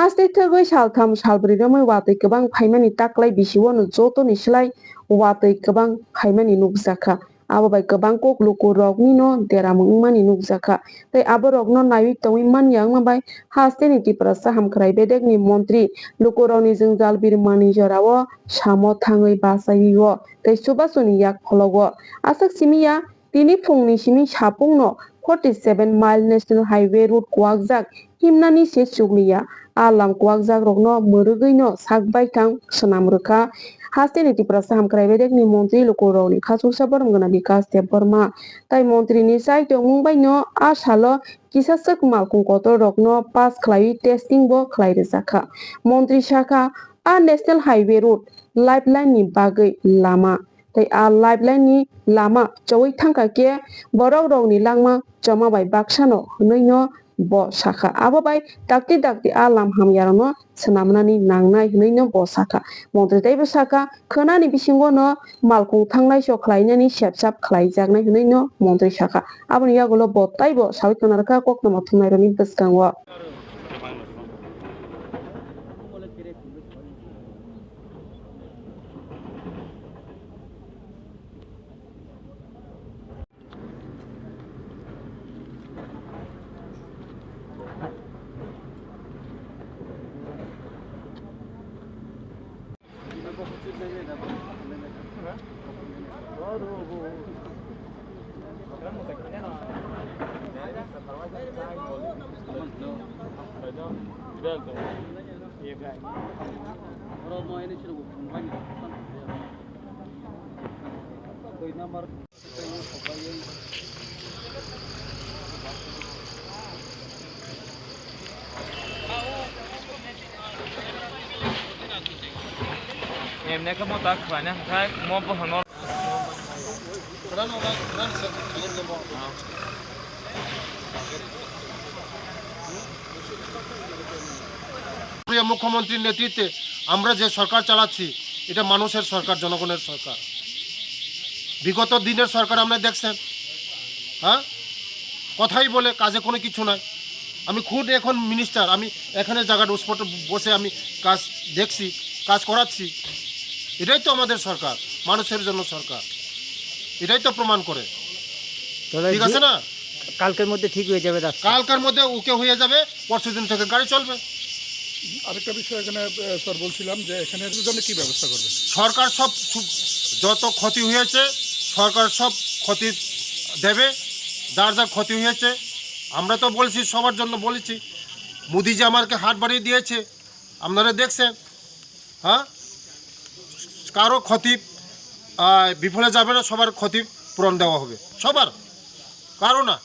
Haste thogoi saltham salbri romoi watui kobang phaimani taklai bisiwano jotoni slai watui kobang phaimani nukjaka. Abo bai kobang kokluko rokni no deramung wngmani nukjaka. Tei abo rokno naiwi tongwi manya wngma bai haste ni Tripura hamkrai bedekni montri lukorokni jwngjal birmani jorao samo thangwi basaiyo tei subasoni yak phologo. Asok simiya tini phungni simi sapungno 47 mile national highway route kwakjak himnani se chukliya. Alam kwakjak rokno mwrwgui no sakbaitang swnam rwkha. Haste ni Tripura hamkrai bedekni montri lukorokni khachuksa boromgana Vikas Debbarma tai montri ni chai tongmung bai no a salo kisachak malkhung kotor rokno pass khlaiwi testing bo khlai rwjakha. Montri saka a national highway route lifeline ni bagwi lama tei a lifeline ni lama chowui thangka khe borok rokni langma choma bai baksano hwnwi no bo saka. Abo bai dakti dakti a lamham yarokno swnamnani nangnai hwnwi no bo saka. Montri teibo saka khwnani bisingo no malkhung thanglaiso khlainani sepsap khlaijaknai hwnwi no montri saka. Aboni yagulo bo taibo sawi tongnarwkha koktoma thungnairokni bwskango. Emne kamu tak banyak, saya mau pohon. মুখ্যমন্ত্রীর নেতৃত্বে আমরা যে সরকার চালাচ্ছি এটা মানুষের সরকার, জনগণের সরকার। বিগত দিনের সরকার আমরা দেখছেন, হ্যাঁ, কথাই বলে কাজে কোনো কিছু নাই। আমি খুদ এখন মিনিস্টার, আমি এখানে জায়গাটা স্পটে বসে আমি কাজ দেখছি, কাজ করাচ্ছি। এটাই তো আমাদের সরকার, মানুষের জন্য সরকার, এটাই তো প্রমাণ করে। ঠিক আছে না? কালকের মধ্যে ঠিক হয়ে যাবে, কালকের মধ্যে ওকে হয়ে যাবে, পরশু দিন থেকে গাড়ি চলবে। আরেকটা বিষয় এখানে স্যার বলছিলাম যে এখানে জন্য কি ব্যবস্থা করবে সরকার? সব যত ক্ষতি হয়েছে সরকার সব ক্ষতি দেবে, যার যার ক্ষতি হয়েছে। আমরা তো বলছি, সবার জন্য বলেছি। মোদি যে আমাকে হাত বাড়িয়ে দিয়েছে, আপনারা দেখছেন, হ্যাঁ, কারো ক্ষতি বিফলে যাবে না, সবার ক্ষতি পূরণ দেওয়া হবে, সবার, কারো না।